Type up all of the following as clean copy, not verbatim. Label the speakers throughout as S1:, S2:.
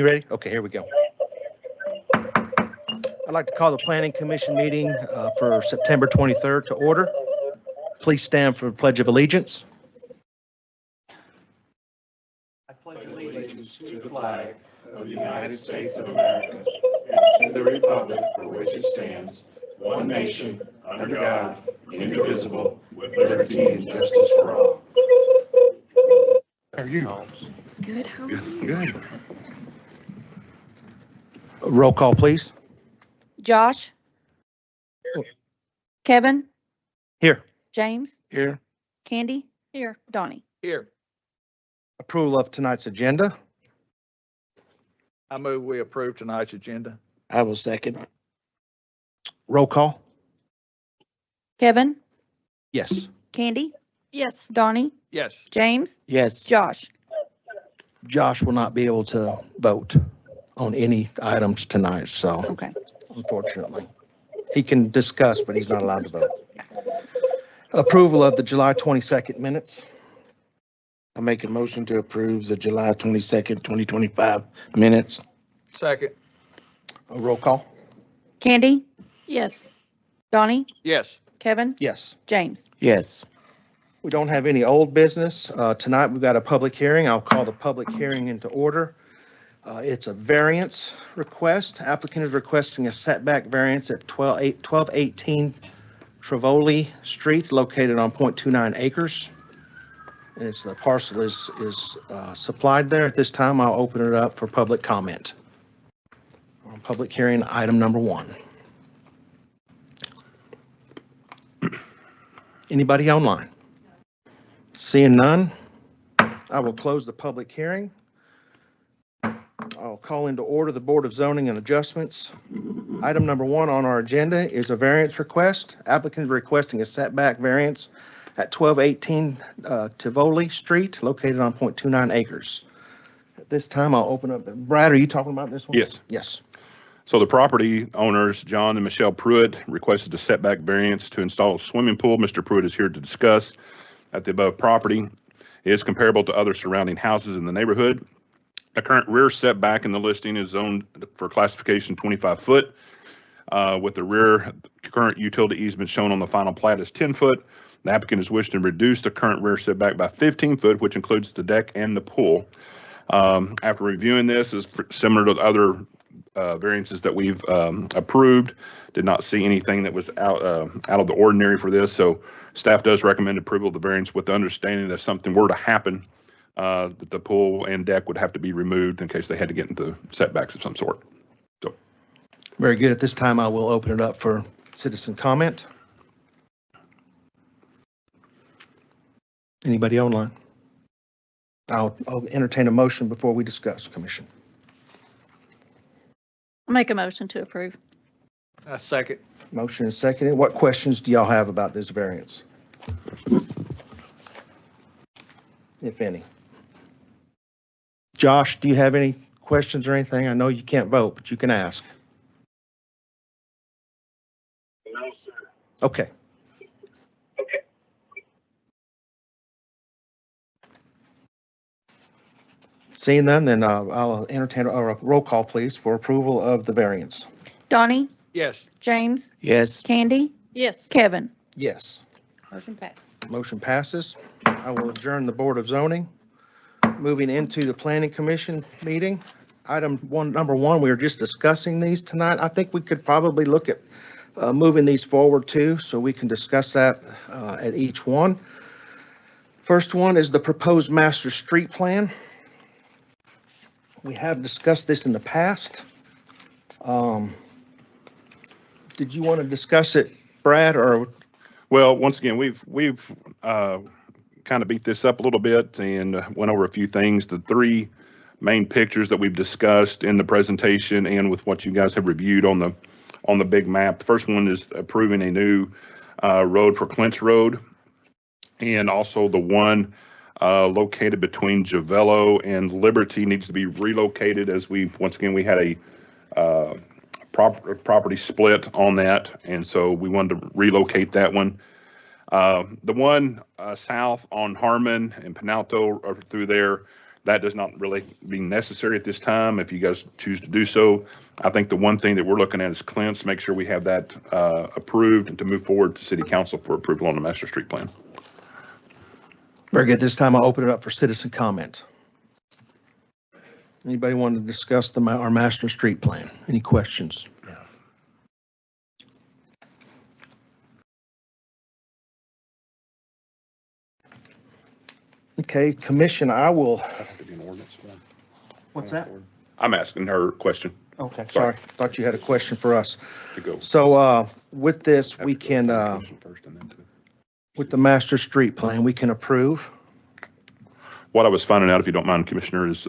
S1: You ready? Okay, here we go. I'd like to call the Planning Commission meeting for September 23rd to order. Please stand for the Pledge of Allegiance. I pledge
S2: allegiance to the flag of the United States of America and to the republic for which it stands, one nation, under God, indivisible, with liberty and justice for all.
S1: How are you?
S3: Good. How are you?
S2: Good.
S1: Roll call, please.
S3: Josh? Kevin?
S1: Here.
S3: James?
S2: Here.
S3: Candy? Here. Donnie?
S4: Here,
S1: Approval of tonight's agenda.
S4: I move we approve tonight's agenda.
S2: I will second.
S1: Roll call.
S3: Kevin?
S1: Yes.
S3: Candy? Yes. Donnie?
S4: Yes,
S3: James?
S2: Yes.
S3: Josh?
S1: Josh will not be able to vote on any items tonight, so
S3: Okay.
S1: unfortunately. He can discuss, but he's not allowed to vote. Approval of the July 22nd minutes.
S2: I make a motion to approve the July 22nd, 2025 minutes.
S4: second,
S1: A roll call.
S3: Candy? Yes. Donnie?
S4: yes,
S3: Kevin?
S1: Yes.
S3: James?
S2: Yes.
S1: We don't have any old business. Tonight, we've got a public hearing. I'll call the public hearing into order. It's a variance request. Applicant is requesting a setback variance at 1218 Trevoli Street, located on .29 acres. And it's the parcel is supplied there. At this time, I'll open it up for public comment on public hearing item number 1. Anybody online? Seeing none, I will close the public hearing. I'll call into order the Board of Zoning and Adjustments. Item number 1 on our agenda is a variance request. Applicant is requesting a setback variance at 1218 Tivoli Street, located on .29 acres. At this time, I'll open up. Brad, are you talking about this one?
S5: Yes.
S1: Yes.
S5: So the property owners, John and Michelle Pruitt, requested a setback variance to install a swimming pool. Mr. Pruitt is here to discuss at the above property. It is comparable to other surrounding houses in the neighborhood. The current rear setback in the listing is zoned for classification 25 foot, with the rear current utility easement shown on the final plat as 10 foot. The applicant is wishing to reduce the current rear setback by 15 foot, which includes the deck and the pool. After reviewing this, is similar to the other variances that we've approved. Did not see anything that was out of the ordinary for this. So staff does recommend approval of the variance with the understanding that if something were to happen, that the pool and deck would have to be removed in case they had to get into setbacks of some sort. So
S1: Very good. At this time, I will open it up for citizen comment. Anybody online? I'll entertain a motion before we discuss, Commission.
S3: I'll make a motion to approve.
S4: a second,
S1: Motion is seconded. What questions do y'all have about this variance? If any. Josh, do you have any questions or anything? I know you can't vote, but you can ask.
S6: No, sir.
S1: Okay. Seeing none, then I'll entertain a roll call, please, for approval of the variance.
S3: Donnie?
S4: yes,
S3: James?
S2: Yes.
S3: Candy? Yes. Kevin?
S1: Yes.
S3: Motion passes.
S1: Motion passes. I will adjourn the Board of Zoning. Moving into the Planning Commission meeting. Number one, we were just discussing these tonight. I think we could probably look at moving these forward too, so we can discuss that at each one. First one is the proposed master street plan. We have discussed this in the past. Did you want to discuss it, Brad, or?
S5: well, once again, we've kind of beat this up a little bit and went over a few things. The 3 main pictures that we've discussed in the presentation and with what you guys have reviewed on the big map. The first one is approving a new road for Clinch Road, and also the one located between Javello and Liberty needs to be relocated, as once again we had a property split on that, and so we wanted to relocate that one. The one south on Harmon and Penalto through there, That does not really be necessary at this time if you guys choose to do so. I think the one thing that we're looking at is Clint's, make sure we have that approved and to move forward to city council for approval on the master street plan.
S1: Very good. This time I'll open it up for citizen comment. Anybody want to discuss our master street plan? Any questions? Okay, commission, I will.
S5: That have to be an ordinance form.
S1: What's that?
S5: I'm asking her a question
S1: Okay, sorry. Thought you had a question for us.
S5: to go.
S1: So with this, we
S5: Have to go
S1: can,
S5: to the commission first and then to-
S1: with the master street plan, we can approve.
S5: What I was finding out, if you don't mind, Commissioner, is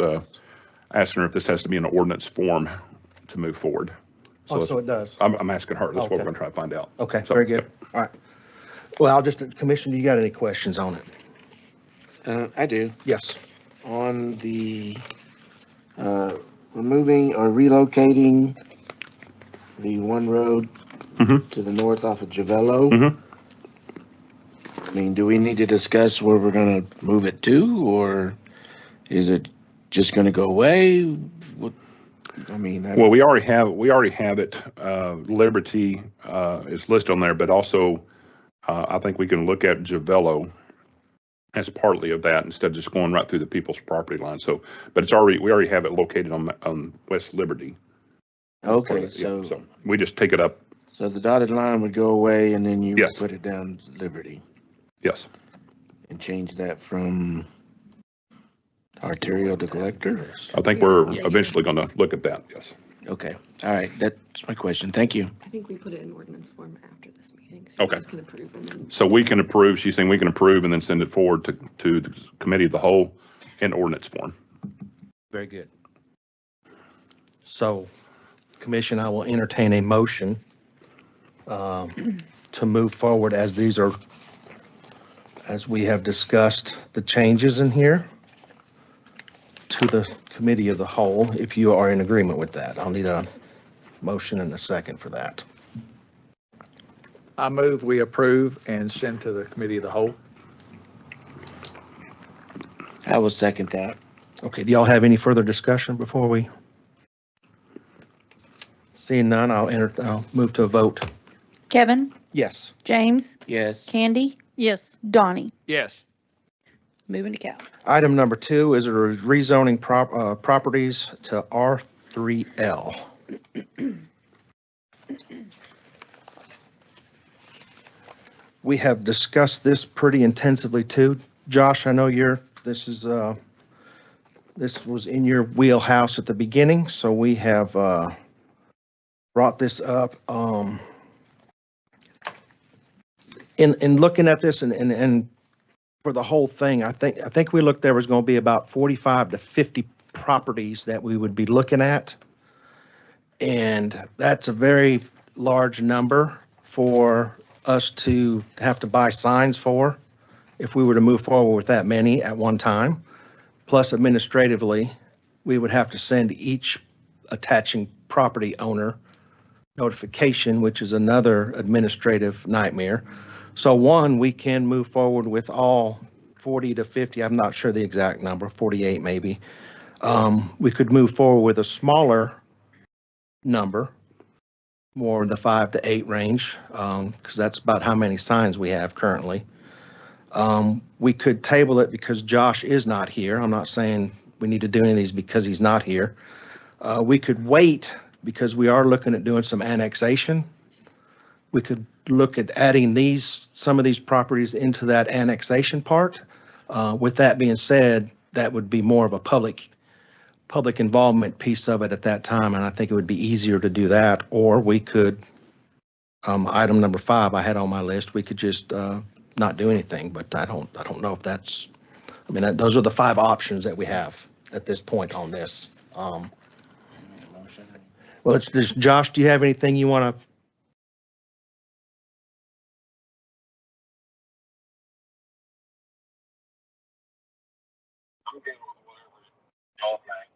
S5: asking her if this has to be an ordinance form to move forward.
S1: Oh, so it does.
S5: I'm asking her. That's what
S1: Okay.
S5: we're going to try to find out.
S1: Okay,
S5: So,
S1: very good. All right. Well, Commissioner, you got any questions on it?
S7: I do.
S1: Yes.
S7: On the removing or relocating the one road
S5: Mhm.
S7: to the north off of Javello.
S5: Mhm.
S7: I mean, do we need to discuss where we're gonna move it to, or is it just gonna go away? What, I mean,
S5: Well, we already have it. Liberty is listed on there, but also I think we can look at Javello as partly of that instead of just going right through the people's property line. So, but we already have it located on West Liberty.
S7: okay,
S5: Yeah,
S7: so
S5: we just take it up.
S7: so the dotted line would go away, and then you
S5: Yes.
S7: put it down Liberty
S5: Yes.
S7: and change that from arterial to collector.
S5: I think we're
S3: Yeah.
S5: eventually going to look at that. Yes.
S7: Okay, all right, that's my question. Thank you.
S8: I think we put it in ordinance form after this meeting. So
S5: Okay.
S8: you guys can approve and then.
S5: So we can approve, she's saying we can approve and then send it forward to the committee of the whole in ordinance form.
S1: Very good. So, commission, I will entertain a motion to move forward as we have discussed the changes in here to the committee of the whole, if you are in agreement with that. I'll need a motion and a second for that.
S4: I move we approve and send to the committee of the whole.
S7: I will second that.
S1: Okay, do y'all have any further discussion before we? Seeing none, I'll move to a vote.
S3: Kevin,
S1: Yes.
S3: James,
S7: Yes.
S3: Candy? Yes. Donnie?
S4: Yes.
S3: Moving to Cal.
S1: Item number 2 is a rezoning properties to R3L. We have discussed this pretty intensively too. Josh, I know this was in your wheelhouse at the beginning, so we have brought this up. In looking at this and for the whole thing, I think we looked, there was going to be about 45 to 50 properties that we would be looking at. And that's a very large number for us to have to buy signs for if we were to move forward with that many at one time. Plus administratively, we would have to send each attaching property owner notification, which is another administrative nightmare. So one, we can move forward with all 40 to 50, I'm not sure the exact number, 48 maybe. We could move forward with a smaller number, more in the 5 to 8 range, because that's about how many signs we have currently. We could table it because Josh is not here. I'm not saying we need to do any of these because he's not here. We could wait because we are looking at doing some annexation. We could look at adding some of these properties into that annexation part. With that being said, that would be more of a public involvement piece of it at that time, and I think it would be easier to do that. Or we could, item number 5 I had on my list, we could just not do anything, but I don't know if that's, I mean, those are the 5 options that we have at this point on this. Well, Josh, do you have anything you want to?
S6: I'm good with whatever y'all think.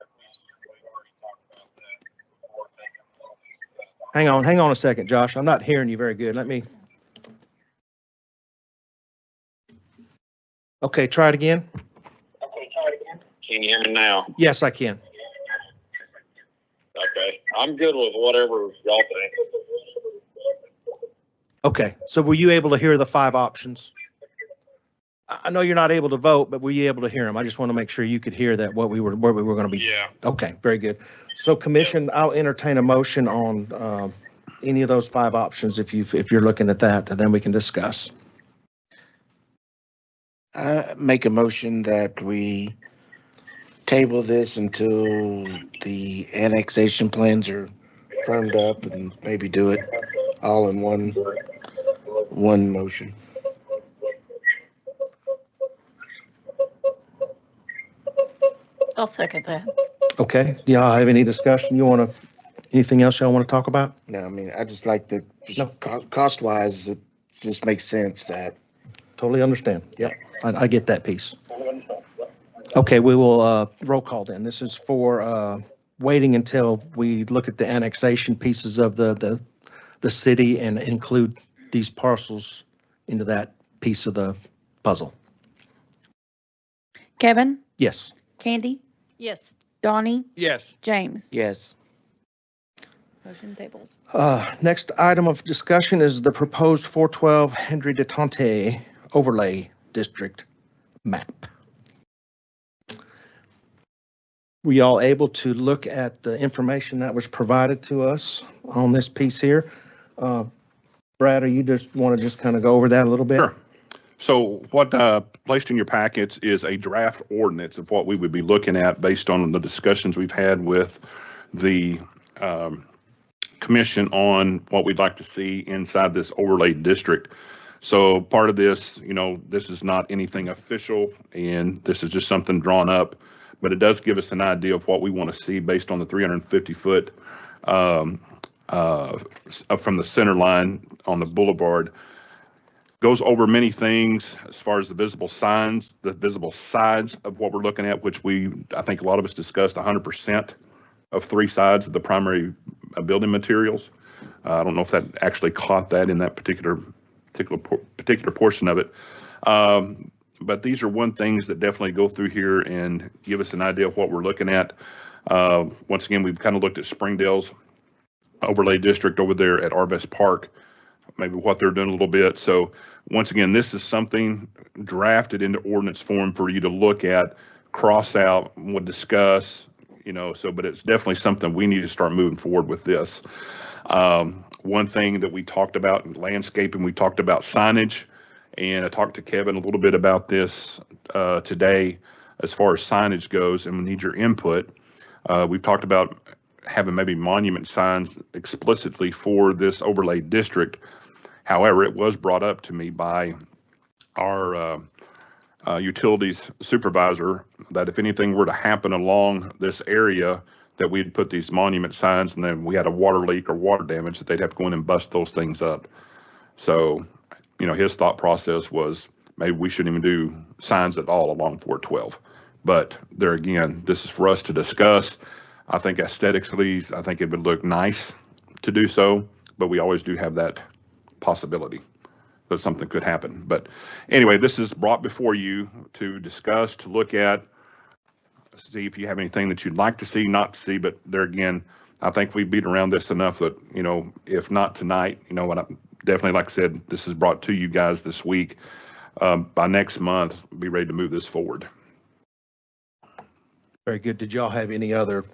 S6: At least we already talked about that before taking all these.
S1: Hang on a second, Josh. I'm not hearing you very good. Let me. Okay, try it again.
S6: Okay, try it again. Can you hear me now?
S1: Yes, I can.
S6: Okay, I'm good with whatever y'all think.
S1: Okay, so were you able to hear the 5 options? I know you're not able to vote, but were you able to hear them? I just want to make sure you could hear that where we were going to be.
S6: Yeah.
S1: Okay, very good. So commission, I'll entertain a motion on any of those 5 options if you're looking at that, and then we can discuss.
S7: I make a motion that we table this until the annexation plans are firmed up and maybe do it all in one motion.
S3: I'll second that.
S1: Okay, do y'all have any discussion? Anything else y'all want to talk about?
S7: No, I mean, I just like the,
S1: No.
S7: cost wise, it just makes sense that.
S1: Totally understand. Yep, I get that piece. Okay, we will roll call then. This is for waiting until we look at the annexation pieces of the city and include these parcels into that piece of the puzzle.
S3: Kevin,
S1: Yes.
S3: Candy? Yes. Donnie?
S4: Yes.
S3: James?
S7: Yes.
S3: Motion tables.
S1: Next item of discussion is the proposed 412 Henry de Tonte overlay district map. Were y'all able to look at the information that was provided to us on this piece here? Brad, or you just want to just kind of go over that a little bit?
S5: Sure. So what placed in your packets is a draft ordinance of what we would be looking at based on the discussions we've had with the commission on what we'd like to see inside this overlay district. So part of this, this is not anything official, and this is just something drawn up, but it does give us an idea of what we want to see based on the 350-foot from the center line on the boulevard. Goes over many things as far as the visible signs, the visible sides of what we're looking at, which I think a lot of us discussed 100% of 3 sides of the primary building materials. I don't know if that actually caught that in that particular portion of it. But these are one things that definitely go through here and give us an idea of what we're looking at. Once again, we've kind of looked at Springdale's overlay district over there at Arvest Park, maybe what they're doing a little bit. So once again, this is something drafted into ordinance form for you to look at, cross out, we'll discuss, but it's definitely something we need to start moving forward with this. One thing that we talked about in landscaping, we talked about signage, and I talked to Kevin a little bit about this today as far as signage goes, and we need your input. We've talked about having maybe monument signs explicitly for this overlay district. However, it was brought up to me by our utilities supervisor that if anything were to happen along this area, that we'd put these monument signs, and then we had a water leak or water damage, that they'd have to go in and bust those things up. So, his thought process was maybe we shouldn't even do signs at all along 412. But there again, this is for us to discuss. I think aesthetically, I think it would look nice to do so, but we always do have that possibility that something could happen. But anyway, this is brought before you to discuss, to look at, see if you have anything that you'd like to see, not to see. But there again, I think we beat around this enough that, if not tonight, what I definitely, like I said, this is brought to you guys this week. By next month, be ready to move this forward.
S1: Very good. Did y'all have any other?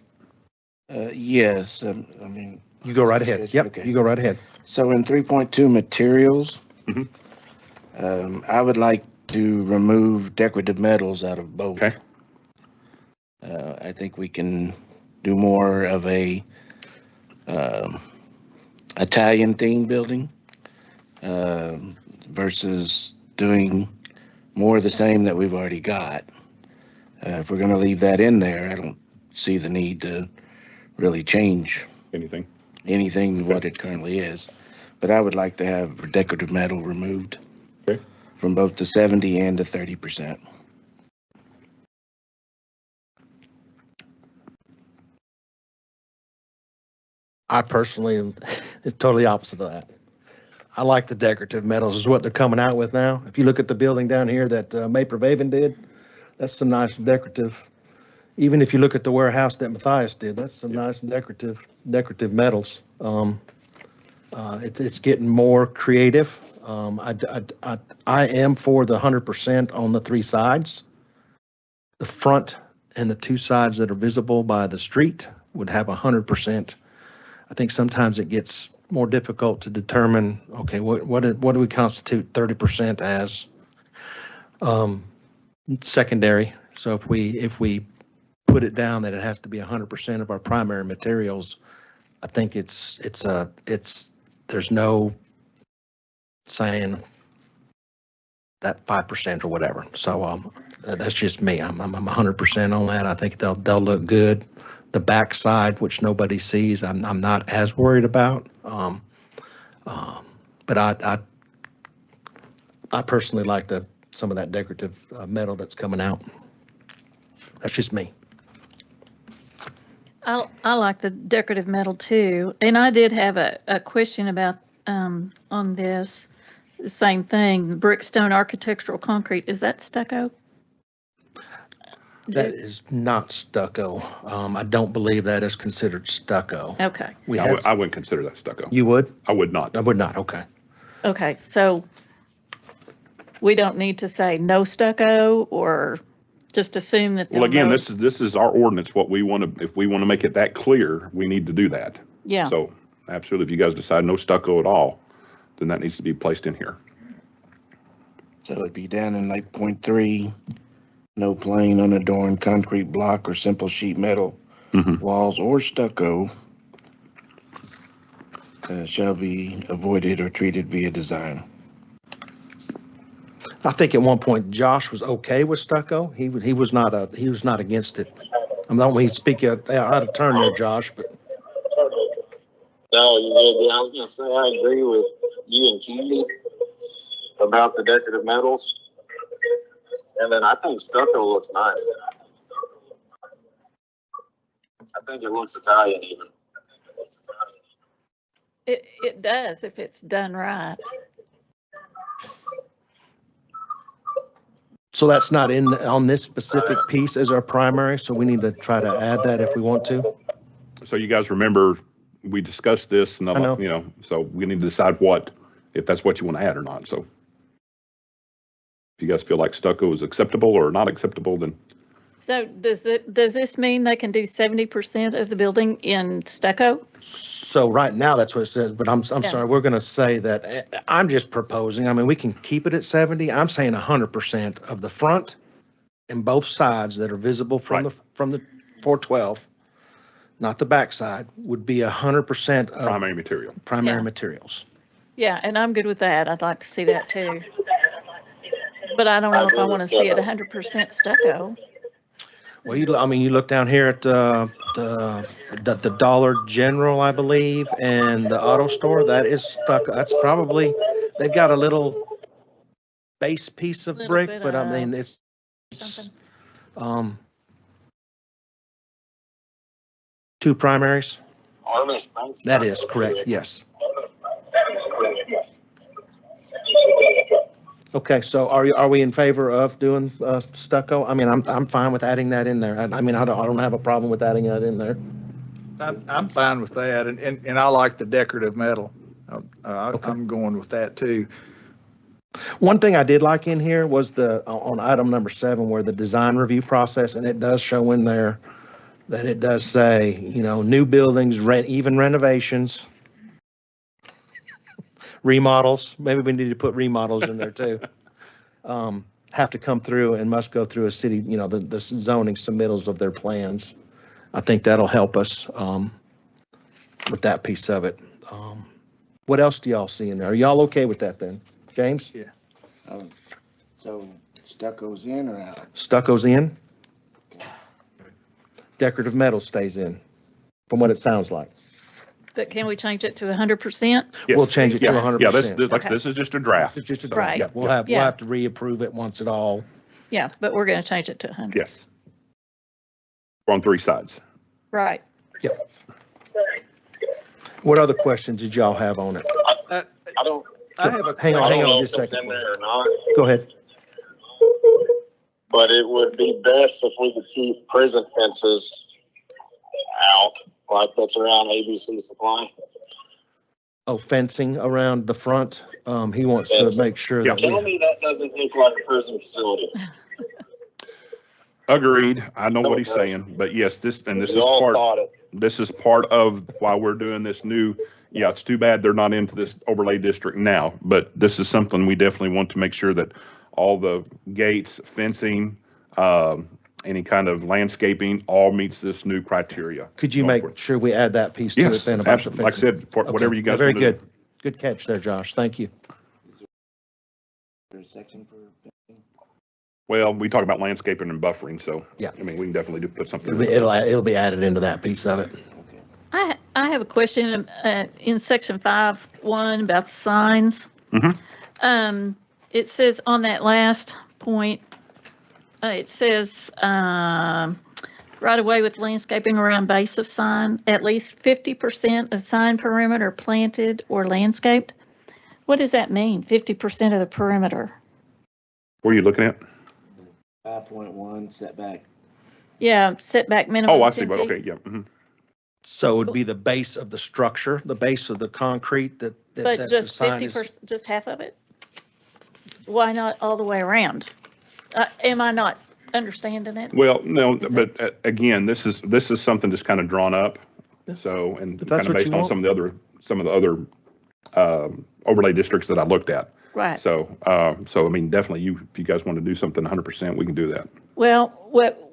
S7: Yes,
S1: You go right ahead. Yep,
S7: okay.
S1: You go right ahead.
S7: So in 3.2 materials,
S5: Mhm.
S7: I would like to remove decorative metals out of both.
S5: Okay.
S7: I think we can do more of a Italian themed building versus doing more of the same that we've already got. If we're going to leave that in there, I don't see the need to really change
S5: Anything?
S7: anything what it currently is. But I would like to have decorative metal removed
S5: Okay.
S7: from both the 70 and the 30%.
S1: I personally am it's totally opposite of that. I like the decorative metals is what they're coming out with now. If you look at the building down here that Maple Raven did, that's some nice decorative Even if you look at the warehouse that Matthias did, that's some nice decorative metals. It's getting more creative. I am for the 100% on the three sides. The front and the two sides that are visible by the street would have 100%. I think sometimes it gets more difficult to determine, okay, what do we constitute 30% as secondary? So if we put it down that it has to be 100% of our primary materials, I think there's no saying that 5% or whatever. So that's just me. I'm 100% on that. I think they'll look good. The back side, which nobody sees, I'm not as worried about. But I personally like some of that decorative metal that's coming out. That's just me.
S3: I like the decorative metal too. And I did have a question about on this. Same thing, brick, stone, architectural concrete. Is that stucco?
S1: That is not stucco. I don't believe that is considered stucco.
S3: Okay.
S5: I wouldn't consider that stucco.
S1: You would?
S5: I would not.
S1: I would not. Okay.
S3: Okay. So we don't need to say no stucco or just assume that.
S5: Well, again, this is our ordinance. What we want to, if we want to make it that clear, we need to do that.
S3: Yeah.
S5: So absolutely, if you guys decide no stucco at all, then that needs to be placed in here.
S7: So it'd be down in like .3, no plain, unadorned concrete block or simple sheet metal walls or stucco shall be avoided or treated via design.
S1: I think at one point Josh was okay with stucco. He was not against it. I don't want to speak out of turn there, Josh, but.
S6: No, you did. I was going to say I agree with you and Keely about the decorative metals. And then I think stucco looks nice. I think it looks Italian even.
S3: It does if it's done right.
S1: So that's not on this specific piece as our primary, so we need to try to add that if we want to.
S5: So you guys remember, we discussed this, and so we need to decide if that's what you want to add or not. So if you guys feel like stucco is acceptable or not acceptable, then.
S3: So does this mean they can do 70% of the building in stucco?
S1: So right now that's what it says, but I'm sorry, we're going to say that I'm just proposing. I mean, we can keep it at 70. I'm saying 100% of the front and both sides that are visible from the 412, not the back side, would be 100% of
S5: Primary material.
S1: Materials.
S3: Yeah, and I'm good with that. I'd like to see that too. But I don't know if I want to see it 100% stucco.
S1: Well, you look down here at the Dollar General, I believe, and the auto store, that is stucco. That's probably, they've got a little base piece of brick, but I mean, it's two primaries. That is correct, yes. Okay, so are we in favor of doing stucco? I mean, I'm fine with adding that in there. I mean, I don't have a problem with adding that in there.
S4: I'm fine with that, and I like the decorative metal. I'm going with that too.
S1: One thing I did like in here was on item number 7, where the design review process, and it does show in there that it does say, new buildings, even renovations, remodels, maybe we need to put remodels in there too, have to come through and must go through a city, the zoning submittals of their plans. I think that'll help us with that piece of it. What else do y'all see in there? Are y'all okay with that then? James?
S4: Yeah.
S7: So stucco's in or out?
S1: Stucco's in. Decorative metal stays in, from what it sounds like.
S3: But can we change it to 100%?
S5: Yes.
S1: We'll change it to 100%.
S5: Yeah, this is just a draft.
S1: It's just a draft.
S3: Right.
S1: Yeah, we'll have to reapprove it once it all.
S3: Yeah, but we're going to change it to 100.
S5: Yes. On 3 sides.
S3: Right.
S1: Yep. What other questions did y'all have on it?
S6: I don't.
S4: I have a
S1: Hang
S6: I
S1: on
S6: don't know
S1: just
S6: if
S1: a
S6: it's
S1: second.
S6: in there or not.
S1: Go ahead.
S6: but it would be best if we could keep prison fences out, like that's around ABC Supply.
S1: Oh, fencing around the front. He wants to
S6: Fencing.
S1: make sure
S5: Yeah.
S1: that
S6: Tell
S1: we,
S6: me that doesn't look like a prison facility.
S5: Agreed. I know what he's saying, but yes, this is
S6: We all
S5: part,
S6: thought it.
S5: this is part of why we're doing this new. Yeah, it's too bad they're not into this overlay district now, but this is something we definitely want to make sure that all the gates, fencing, any kind of landscaping, all meets this new criteria.
S1: could you
S5: going
S1: make
S5: forward.
S1: sure we add that piece to it
S5: Yes,
S1: then about the
S5: absolutely. Like I
S1: fencing?
S5: said, for whatever
S1: Okay,
S5: you guys
S1: very
S5: want to do.
S1: good. Good catch there, Josh. Thank you.
S7: There's a section for.
S5: Well, we talk about landscaping and buffering, so.
S1: Yeah.
S5: I mean, we can definitely do put something.
S1: It'll be added into that piece of it.
S3: I have a question in section 5.1 about the signs. It says on that last point, it says right away with landscaping around base of sign, at least 50% of sign perimeter planted or landscaped. What does that mean, 50% of the perimeter?
S5: What are you looking at?
S7: 5.1 setback.
S3: Yeah, setback minimum.
S5: Oh, I see,
S3: 10
S5: but
S3: feet.
S5: okay, yeah. Mhm.
S1: So it would be the base of the structure, the base of the concrete that
S3: But
S1: the
S3: just
S1: sign
S3: 50%, just half of it? Why not all the way around? Am I not understanding it?
S5: Well, no,
S3: Is
S5: but again, this is something that's kind of drawn up. So, and
S1: If that's
S5: kind of
S1: what you
S5: based on
S1: want.
S5: some of the other overlay districts that I looked at.
S3: Right.
S5: So, I mean, definitely if you guys want to do something 100%, we can do that.
S3: Well, what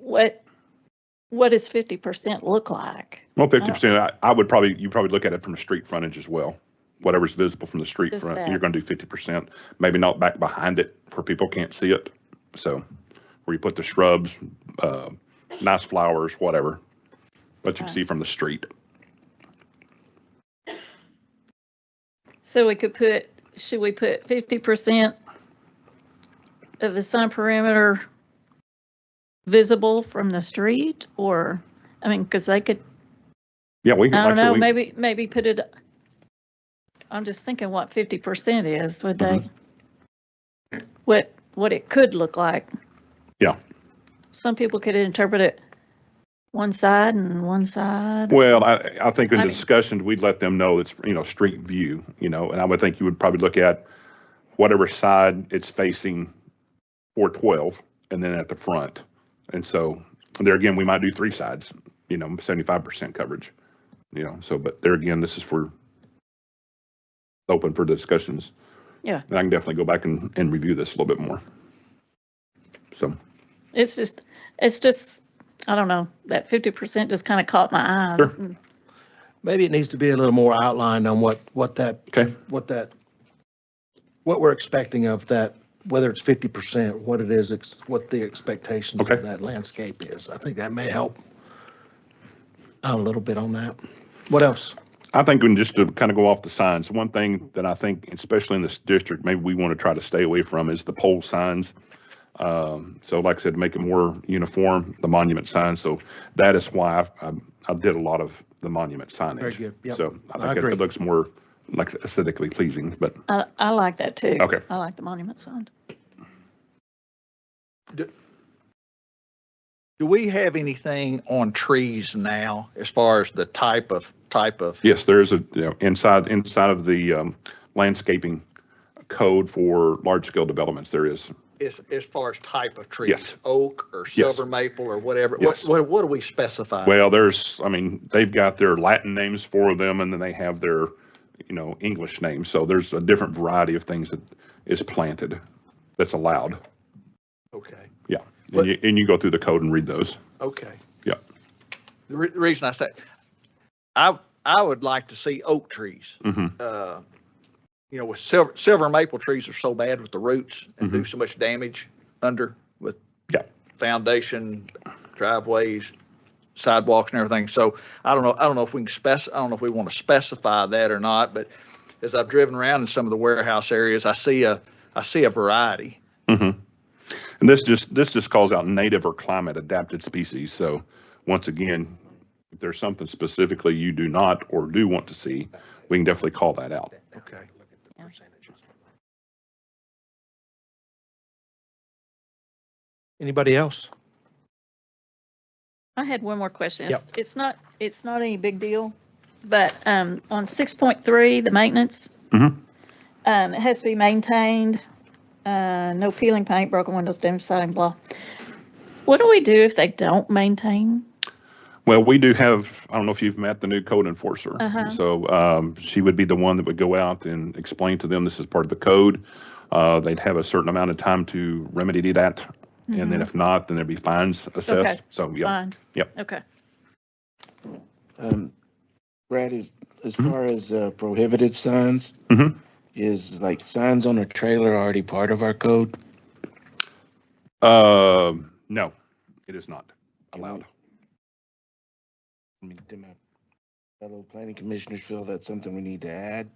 S3: does 50% look like?
S5: Well, 50%, you probably look at it from a street frontage as well. Whatever's visible from the street
S3: Just
S5: front,
S3: that.
S5: you're going to do 50%, maybe not back behind it where people can't see it. So where you put the shrubs, nice flowers, whatever, but you can see from the street.
S3: So should we put 50% of the sign perimeter visible from the street? Or, I mean, because they could,
S5: Yeah, we can.
S3: I don't know,
S5: actually,
S3: maybe put it, I'm just thinking what 50% is, would they? What it could look like.
S5: Yeah.
S3: Some people could interpret it one side and one side.
S5: Well, I think in
S3: I
S5: the
S3: mean-
S5: discussions, we'd let them know it's, street view, and I would think you would probably look at whatever side it's facing 412 and then at the front. And so there again, we might do three sides, 75% coverage, so, but there again, this is open for discussions.
S3: Yeah.
S5: And I can definitely go back and review this a little bit more. So.
S3: It's just, I don't know, that 50% just kind of caught my eye.
S5: Sure.
S1: Maybe it needs to be a little more outlined on what
S5: Okay.
S1: what we're expecting of that, whether it's 50%, what it is, what the expectations
S5: Okay.
S1: of that landscape is. I think that may help out a little bit on that. What else?
S5: I think when just to kind of go off the signs, one thing that I think, especially in this district, maybe we want to try to stay away from is the pole signs. So like I said, make it more uniform, the monument signs. So that is why I did a lot of the monument signage.
S1: Very good. Yep.
S5: So I
S1: I
S5: think
S1: agree.
S5: it looks more like aesthetically pleasing, but
S3: I like that too.
S5: Okay.
S3: I like the monument sign.
S4: Do we have anything on trees now as far as the type of?
S5: yes, there is inside of the landscaping code for large scale developments, there is.
S4: As far as type of trees?
S5: Yes.
S4: Oak or
S5: Yes.
S4: silver maple or whatever?
S5: Yes.
S4: What do we specify?
S5: Well, they've got their Latin names for them and then they have their, English names. So there's a different variety of things that is planted that's allowed.
S4: Okay,
S5: Yeah.
S4: But-
S5: And you go through the code and read those.
S4: okay.
S5: Yeah.
S4: The reason I say, I would like to see oak trees.
S5: Mm-hmm.
S4: With silver and maple trees are so bad with the roots and do
S5: Mhm.
S4: so much damage with
S5: Yeah.
S4: foundation, driveways, sidewalks and everything. So I don't know if we can I don't know if we want to specify that or not, but as I've driven around in some of the warehouse areas, I see a variety.
S5: Mm-hmm. And this just calls out native or climate adapted species. So once again, if there's something specifically you do not or do want to see, we can definitely call that out.
S4: Okay.
S1: Anybody else?
S3: I had one more question.
S1: Yep.
S3: It's not any big deal, but on 6.3, the maintenance,
S5: Mhm.
S3: it has to be maintained, no peeling paint, broken windows, damaged siding, blah. What do we do if they don't maintain?
S5: Well, we do have, I don't know if you've met the new code enforcer.
S3: Uh-huh.
S5: So she would be the one that would go out and explain to them this is part of the code. They'd have a certain amount of time to remedy that. And then if not, then there'd be fines assessed.
S3: Okay.
S5: So, yeah.
S3: Fine.
S5: Yep.
S3: Okay.
S7: Brad, as
S5: Mhm.
S7: far as prohibited signs,
S5: Mhm.
S7: is like signs on a trailer already part of our code?
S5: No, it is not allowed.
S7: I mean, do my fellow planning commissioners feel that's something we need to add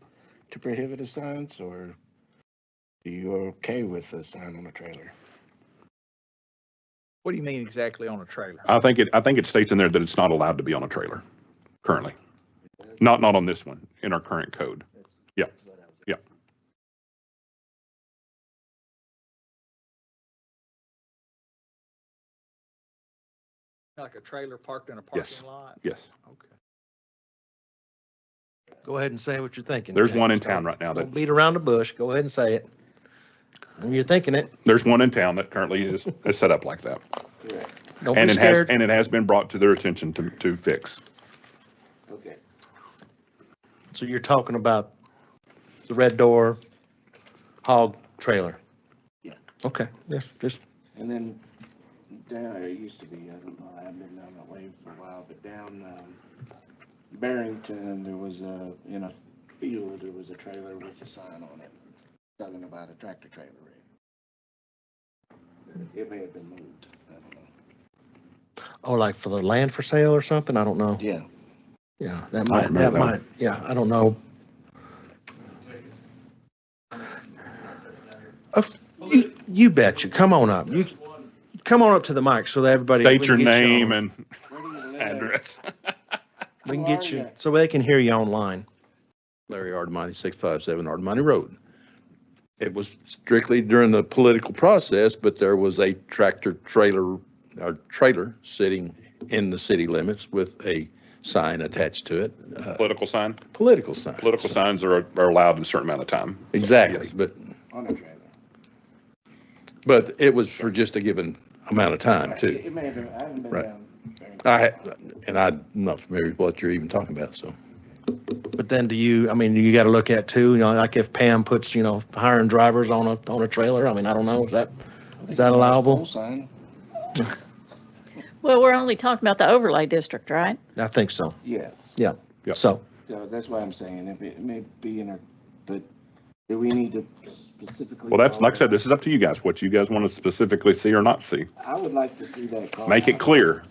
S7: to prohibited signs, or are you okay with a sign on a trailer?
S4: What do you mean exactly on a trailer?
S5: I think it states in there that it's not allowed to be on a trailer currently. Not on this one, in our current code. Yeah. Yeah.
S4: Like a trailer parked in a
S5: Yes.
S4: parking lot?
S5: Yes.
S4: Okay.
S1: Go ahead and say what you're thinking.
S5: There's one in
S1: James.
S5: town right now
S1: Don't
S5: that,
S1: beat around the bush. Go ahead and say it. When you're thinking it,
S5: there's one in town that currently is set up like that.
S7: Correct.
S1: don't
S5: And
S1: be
S5: it has,
S1: scared.
S5: and it has been brought to their attention to fix.
S7: Okay.
S1: So you're talking about the red door hog trailer?
S7: Yeah.
S1: Okay, yes, just,
S7: And then down, it used to be, I don't know, I haven't been down that way for a while, but down Barrington, there was in a field, there was a trailer with a sign on it, talking about a tractor trailer. It may have been moved, I don't know.
S1: oh, like for the land for sale or something? I don't know.
S7: Yeah.
S1: Yeah, that
S5: I remember that.
S1: yeah, I don't know. Oh, you betcha. Come on up. You come on up to the mic so that everybody.
S5: State
S1: we
S5: your
S1: can get you
S5: name
S1: on.
S5: and
S7: Where do you live?
S5: address.
S1: We can
S7: Who
S1: get
S7: are
S1: you,
S7: ya?
S1: so they can hear you online.
S9: Larry Ardemani, 657 Ardemani Road. It was strictly during the political process, but there was a tractor trailer, or trailer sitting in the city limits with a sign attached to it.
S5: Political sign?
S9: Political sign.
S5: Political signs are allowed in a certain amount of time.
S9: Exactly,
S5: Yes.
S7: On a trailer.
S9: but it was for just a given amount of time
S7: Right,
S9: too.
S7: It may have been, I haven't been
S9: Right.
S7: down Barrington.
S9: I'm not familiar with what you're even talking about, so.
S1: But then you got to look at too, like if Pam puts, hiring drivers on a trailer, I don't know, is that
S7: I think
S1: is that
S7: it's a nice
S1: allowable?
S7: pole sign.
S3: Well, we're only talking about the overlay district, right?
S1: I think so.
S7: Yes.
S1: Yeah.
S5: Yep.
S1: So,
S7: So that's why I'm saying it may be in our, but do we need to specifically?
S5: Well, that's,
S7: call
S5: like I said,
S7: it?
S5: this is up to you guys, what you guys want to specifically see or not see.
S7: I would like to see that call.
S5: Make it clear,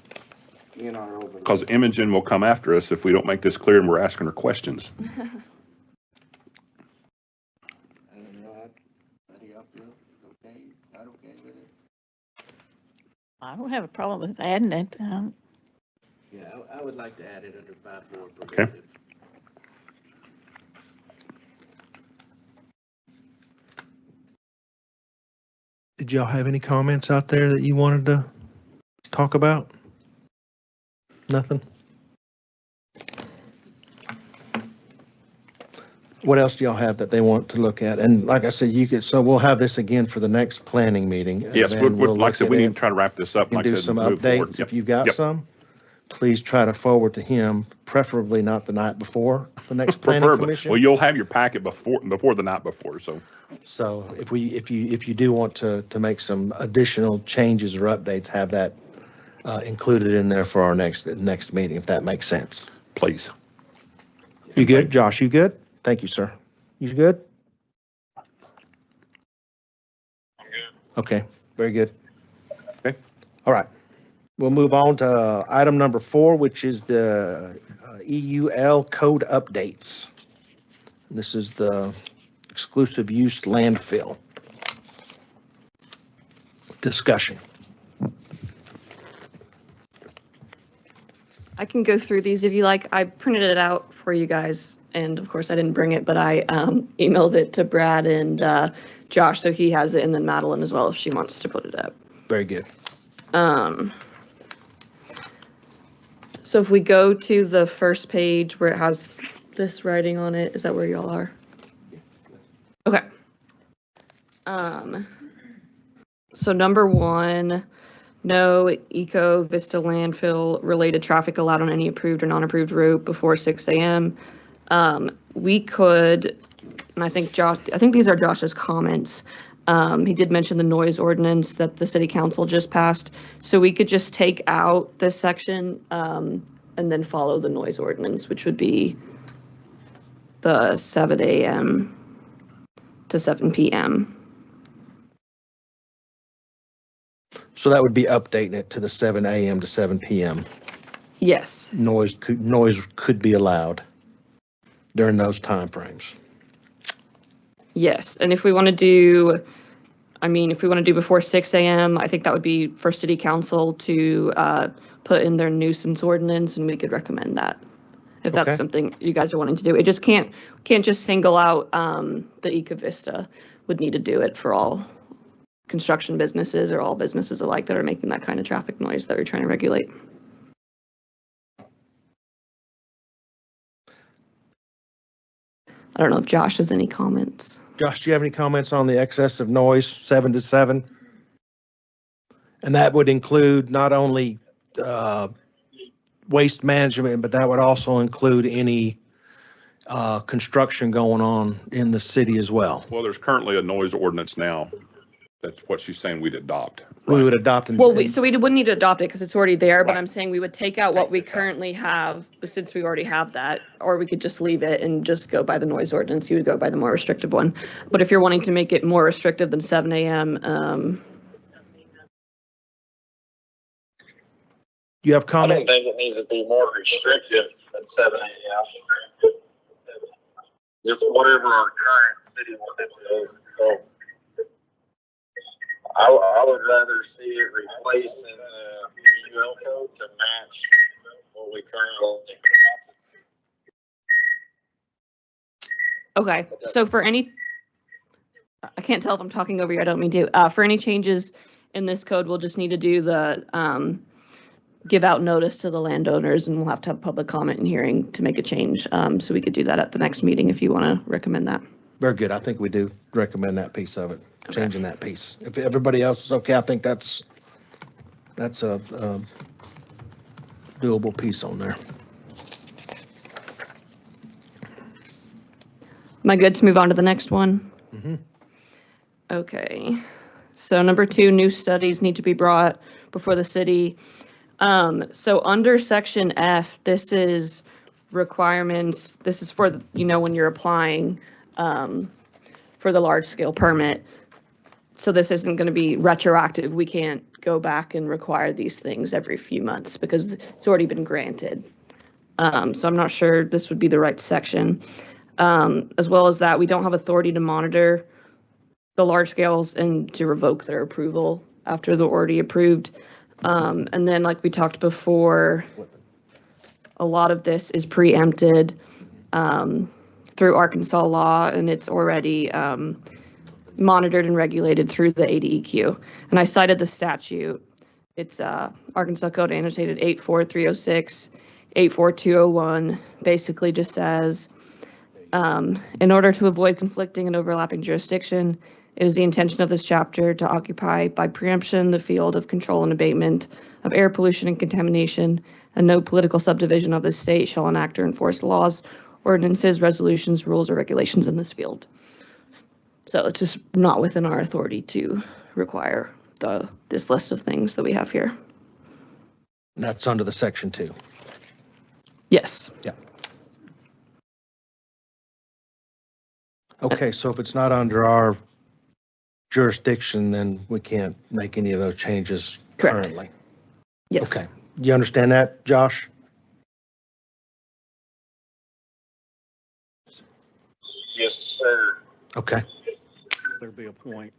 S7: In our overlay.
S5: because Imogen will come after us if we don't make this clear and we're asking her questions.
S7: I don't know, how do y'all feel? Okay, not okay with it?
S3: I don't have a problem with adding it.
S7: Yeah, I would like to add it under 5.4
S5: prohibited.
S1: did y'all have any comments out there that you wanted to talk about? Nothing? What else do y'all have that they want to look at? And like I said, so we'll have this again for the next planning meeting. and
S5: Yes,
S1: then we'll
S5: like I
S1: look
S5: said,
S1: at
S5: we
S1: it.
S5: need to try to wrap this up.
S1: And
S5: Like I
S1: do
S5: said,
S1: some
S5: move forward.
S1: updates.
S5: Yep.
S1: If you've got
S5: Yep.
S1: some, please try to forward to him, preferably not the night before the next planning
S5: Preferably.
S1: commission.
S5: Well, you'll have your packet before the night before, so.
S1: So if you do want to make some additional changes or updates, have that included in there for our next meeting, if that makes sense.
S5: Please.
S1: You good, Josh? You good? Thank you, sir. You good?
S6: I'm good.
S1: Okay, very good.
S5: Okay.
S1: All right. We'll move on to item number 4, which is the EUL code updates. This is the exclusive use landfill discussion.
S8: I can go through these if you like. I printed it out for you guys, and of course I didn't bring it, but I emailed it to Brad and Josh, so he has it, and then Madeline as well if she wants to put it up.
S1: Very good.
S8: So if we go to the first page where it has this writing on it, is that where y'all are? Okay. So number 1, no Eco Vista landfill related traffic allowed on any approved or non-approved route before 6 a.m. We could, and I think these are Josh's comments. He did mention the noise ordinance that the city council just passed. So we could just take out this section and then follow the noise ordinance, which would be the 7 a.m. to 7 p.m.
S1: So that would be updating it to the 7 a.m. to 7 p.m.
S8: Yes.
S1: Noise could be allowed during those timeframes.
S8: Yes. And if we want to do, before 6 a.m., I think that would be for city council to put in their nuisance ordinance, and we could recommend that if that's
S1: Okay.
S8: something you guys are wanting to do. It just can't just single out the Eco Vista. Would need to do it for all construction businesses or all businesses alike that are making that kind of traffic noise that we're trying to regulate. I don't know if Josh has any comments.
S1: Josh, do you have any comments on the excessive noise, 7 to 7? And that would include not only waste management, but that would also include any construction going on in the city as well.
S5: Well, there's currently a noise ordinance now. That's what she's saying we'd adopt.
S1: We
S5: right?
S1: would adopt.
S8: Well, we wouldn't need to adopt it because it's already there, but I'm saying we would take out what we currently have, but since we already have that, or we could just leave it and just go by the noise ordinance. You would go by the more restrictive one. But if you're wanting to make it more restrictive than 7 a.m.,
S1: you have
S6: I don't
S1: comment?
S6: think it needs to be more restrictive than 7 a.m. Just whatever our current city ordinance is. So I would rather see it replaced in the UL code to match what we currently.
S8: okay. So for any, I can't tell if I'm talking over you. I don't mean to. For any changes in this code, we'll just need to do the give out notice to the landowners, and we'll have to have public comment and hearing to make a change. So we could do that at the next meeting if you want to recommend that.
S1: Very good. I think we do recommend that piece of it, changing that piece. If everybody else is okay, I think that's a doable piece on there.
S8: Am I good to move on to the next one?
S1: Mhm.
S8: Okay. So number 2, new studies need to be brought before the city. So under section F, this is requirements. This is for, when you're applying for the large scale permit. So this isn't going to be retroactive. We can't go back and require these things every few months because it's already been granted. So I'm not sure this would be the right section. As well as that, we don't have authority to monitor the large scales and to revoke their approval after they're already approved. And then, like we talked before, a lot of this is preempted through Arkansas law, and it's already monitored and regulated through the ADEQ. And I cited the statute. It's Arkansas Code annotated 84306, 84201, basically just says, in order to avoid conflicting and overlapping jurisdiction, it is the intention of this chapter to occupy by preemption the field of control and abatement of air pollution and contamination, and no political subdivision of the state shall enact or enforce laws, ordinances, resolutions, rules, or regulations in this field. So it's just not within our authority to require this list of things that we have here.
S1: That's under the section 2.
S8: Yes.
S1: Yeah. Okay, so if it's not under our jurisdiction, then we can't make any of those changes
S8: Correct.
S1: currently.
S8: Yes.
S1: Okay. You understand that, Josh?
S6: Yes, sir.
S1: Okay.
S10: There be a point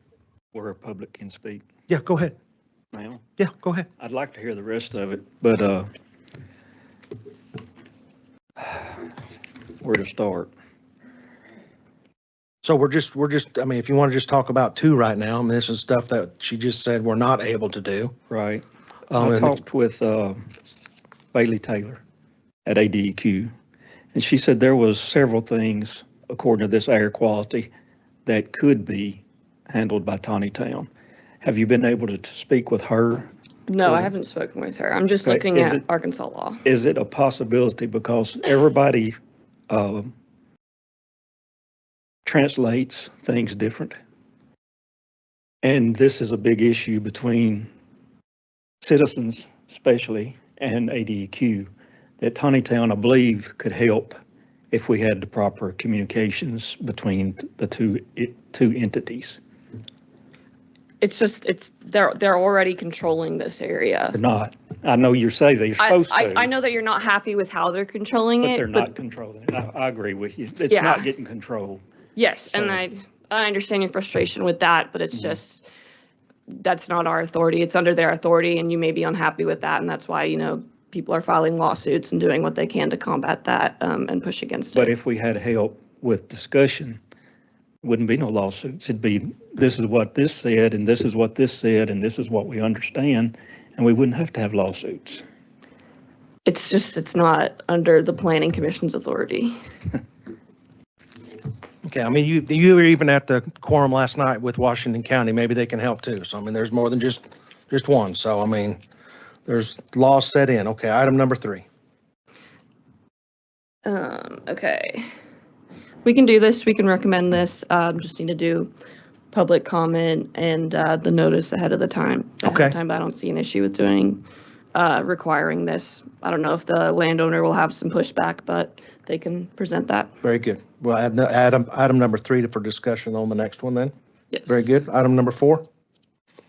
S10: where a public can speak
S1: Yeah, go ahead.
S10: now.
S1: Yeah, go ahead.
S10: I'd like to hear the rest of it, but where to start?
S1: So we're just, I mean, if you want to just talk about 2 right now, I mean, this is stuff that she just said we're not able to do.
S10: Right.
S1: Um,
S10: I
S1: and if-
S10: talked with Bailey Taylor at ADEQ, and she said there was several things, according to this air quality, that could be handled by Tontitown. Have you been able to speak with her?
S8: No, I
S10: Okay.
S8: haven't spoken with her. I'm just
S10: Okay,
S8: looking
S10: is
S8: at
S10: it-
S8: Arkansas law.
S10: Is it a possibility, because everybody translates things different? And this is a big issue between citizens, especially, and ADEQ, that Tontitown, I believe, could help if we had the proper communications between the two entities.
S8: It's just, they're already controlling this area.
S10: Or not. I know you say that you're supposed to.
S8: I know that you're not happy with how they're controlling
S10: But
S8: it,
S10: they're not controlling it. I agree with you. It's
S8: Yeah.
S10: not getting control.
S8: yes, and
S10: So-
S8: I understand your frustration with that, but it's just, that's not our authority. It's under their authority, and you may be unhappy with that, and that's why, people are filing lawsuits and doing what they can to combat that, and push against
S10: But
S8: it.
S10: if we had help with discussion, wouldn't be no lawsuits. It'd be, this is what this said, and this is what this said, and this is what we understand, and we wouldn't have to have lawsuits.
S8: It's just, it's not under the Planning Commission's authority.
S1: Okay, I mean, you were even at the quorum last night with Washington County. Maybe they can help too. So, I mean, there's more than just one. So, I mean, there's laws set in. Okay, item number 3.
S8: Okay. We can do this, we can recommend this, just need to do public comment and, the notice ahead of the time.
S1: Okay.
S8: But I don't see an issue with doing, requiring this. I don't know if the landowner will have some pushback, but they can present that.
S1: Very good. We'll add item number 3 for discussion on the next one then.
S8: Yes.
S1: Very good. Item number 4.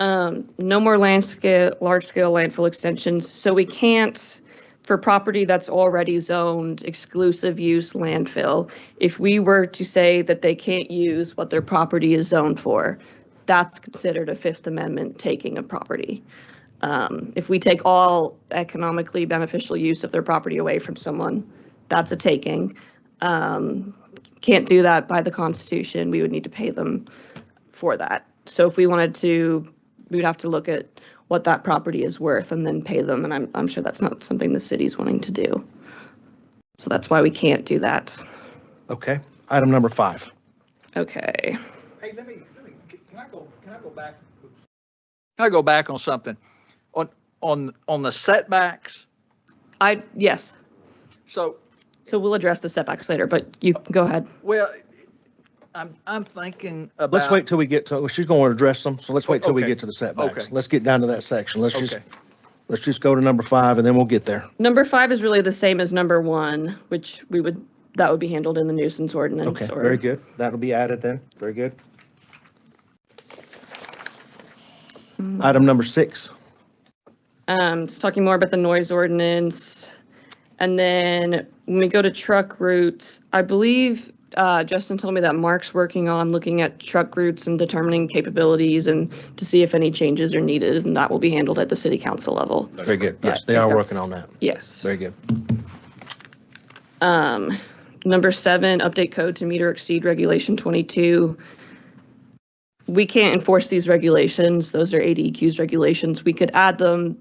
S8: No more large-scale landfill extensions. So we can't, for property that's already zoned exclusive use landfill, if we were to say that they can't use what their property is zoned for, that's considered a Fifth Amendment taking of property. If we take all economically beneficial use of their property away from someone, that's a taking. Can't do that by the Constitution. We would need to pay them for that. So if we wanted to, we would have to look at what that property is worth and then pay them. And I'm sure that's not something the city's wanting to do. So that's why we can't do that.
S1: Okay. Item number 5.
S8: Okay.
S4: Hey, can I go back? Can I go back on something? On the setbacks?
S8: Yes.
S4: So,
S8: We'll address the setbacks later, but you can go ahead.
S4: well, I'm thinking about.
S1: Let's wait till we get to, she's going to address them. So let's wait till we
S4: Okay.
S1: get to the setbacks.
S4: Okay.
S1: Let's get down to that section. Let's
S4: Okay.
S1: just go to number 5 and then we'll get there.
S8: Number 5 is really the same as number 1, which that would be handled in the nuisance ordinance.
S1: Okay,
S8: or-
S1: very good. That'll be added then. Very good. Item number 6.
S8: It's talking more about the noise ordinance. And then when we go to truck routes, I believe Justin told me that Mark's working on looking at truck routes and determining capabilities and to see if any changes are needed, and that will be handled at the city council level.
S1: Very good.
S8: Yeah,
S1: Yes, they
S8: I
S1: are
S8: think
S1: working on that.
S8: Yes.
S1: Very good.
S8: Number 7, update code to meet or exceed regulation 22. We can't enforce these regulations. Those are ADEQ's regulations. We could add them.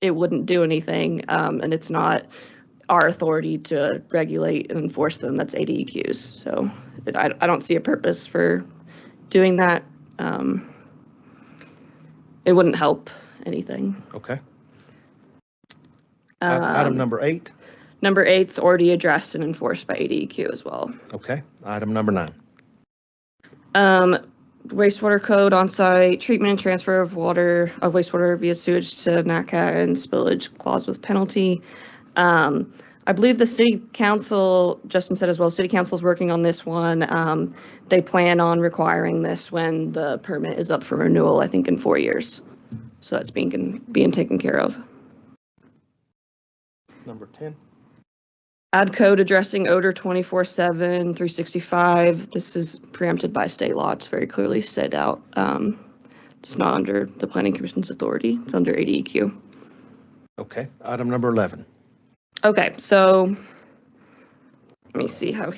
S8: It wouldn't do anything, and it's not our authority to regulate and enforce them. That's ADEQ's. So I don't see a purpose for doing that. It wouldn't help anything.
S1: Okay. Item number 8.
S8: Number 8's already addressed and enforced by ADEQ as well.
S1: Okay. Item number 9.
S8: Wastewater code on-site treatment and transfer of wastewater via sewage to NACA and spillage clause with penalty. I believe the city council, Justin said as well, city council is working on this one. They plan on requiring this when the permit is up for renewal, I think in 4 years. So that's being taken care of.
S1: Number 10.
S8: Add code addressing odor 24/7, 365. This is preempted by state law. It's very clearly set out. It's not under the Planning Commission's authority. It's under ADEQ.
S1: Okay. Item number 11.
S8: Okay, so let me see how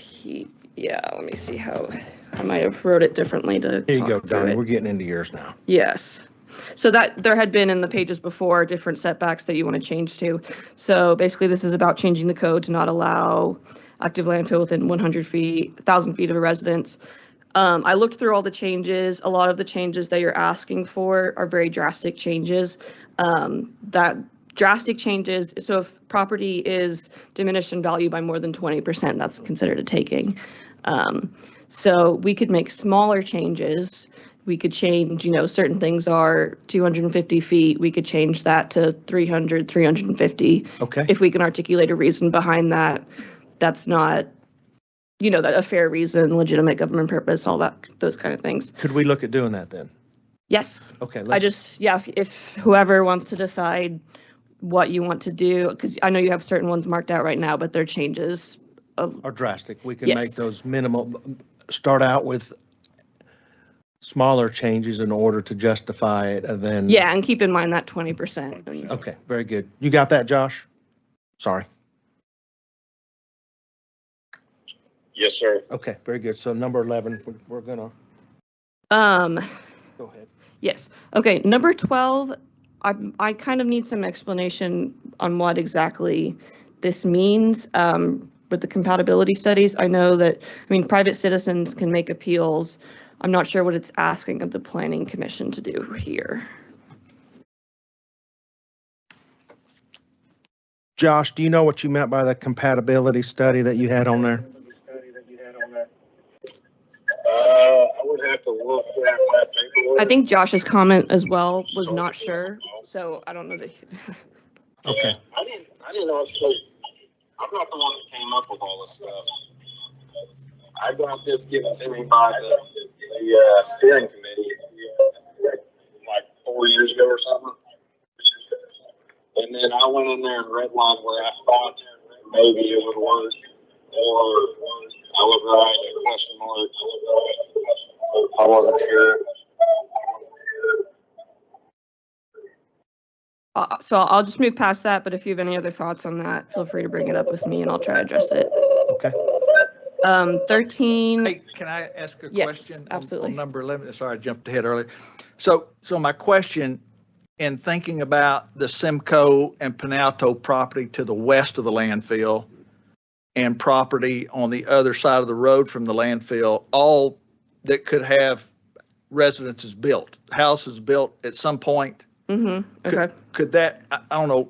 S8: I might have wrote it differently to
S1: Here you
S8: talk
S1: go,
S8: through
S1: Donnie.
S8: it.
S1: We're getting into yours now.
S8: Yes. So that there had been in the pages before different setbacks that you want to change to. So basically this is about changing the code to not allow active landfill within 100 feet, 1,000 feet of a residence. I looked through all the changes. A lot of the changes that you're asking for are very drastic changes. That drastic changes, so if property is diminished in value by more than 20%, that's considered a taking. So we could make smaller changes. We could change, certain things are 250 feet. We could change that to 300, 350.
S1: Okay.
S8: If we can articulate a reason behind that, that's not, that a fair reason, legitimate government purpose, all that, those kind of things.
S1: Could we look at doing that then?
S8: Yes.
S1: Okay.
S8: If whoever wants to decide what you want to do, because I know you have certain ones marked out right now, but they're changes
S1: Are drastic. We can
S8: Yes.
S1: make those minimal, start out with smaller changes in order to justify it and then.
S8: Yeah, and keep in mind that 20%.
S1: Okay, very good. You got that, Josh? Sorry.
S6: Yes, sir.
S1: Okay, very good. So number 11, we're gonna, go ahead.
S8: Yes. Okay, number 12, I kind of need some explanation on what exactly this means with the compatibility studies. I know that, private citizens can make appeals. I'm not sure what it's asking of the Planning Commission to do here.
S1: Josh, do you know what you meant by the compatibility study that you had on there?
S6: I would have to look at my paperwork.
S8: I think Josh's comment as well was not sure, so I don't know that.
S1: Okay.
S6: I didn't know so I'm not the one that came up with all this stuff. I got this given to me by the steering committee like 4 years ago or something. And then I went in there and redlined where I thought maybe it would work, or I would write a question mark. I wasn't sure.
S8: So I'll just move past that, but if you have any other thoughts on that, feel free to bring it up with me and I'll try to address it.
S1: Okay.
S8: 13.
S4: Hey, can I ask a
S8: Yes,
S4: question?
S8: absolutely.
S4: On number 11, sorry, I jumped ahead earlier. So my question, in thinking about the Simcoe and Penalto property to the west of the landfill and property on the other side of the road from the landfill, all that could have residences built, houses built at some point.
S8: Okay.
S4: Could that, I don't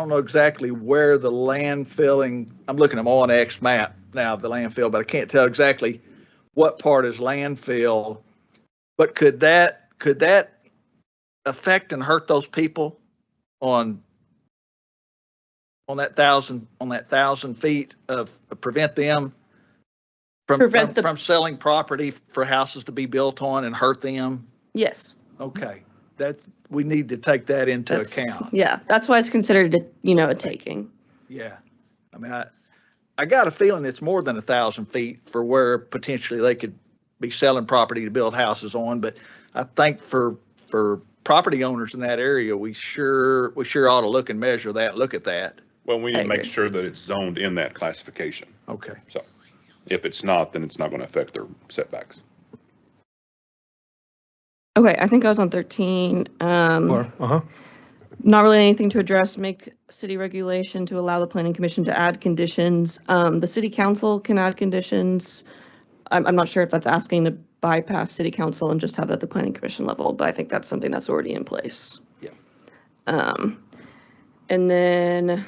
S4: know exactly where the landfilling, I'm looking at my ONX map now of the landfill, but I can't tell exactly what part is landfill. But could that affect and hurt those people on that 1,000 feet of prevent them from selling property for houses to be built on and hurt them?
S8: Yes.
S4: Okay, we need to take that into account.
S8: Yeah, that's why it's considered a taking.
S4: Yeah, I got a feeling it's more than 1,000 feet for where potentially they could be selling property to build houses on. But I think for property owners in that area, we sure ought to look and measure that, look at that.
S5: Well, we need to make
S8: agree.
S5: sure that it's zoned in that classification.
S4: Okay.
S5: So if it's not, then it's not going to affect their setbacks.
S8: Okay, I think I was on 13.
S1: Uh-huh.
S8: Not really anything to address, make city regulation to allow the planning commission to add conditions. The city council can add conditions. I'm not sure if that's asking to bypass city council and just have it at the planning commission level, but I think that's something that's already in place.
S1: Yeah.
S8: And then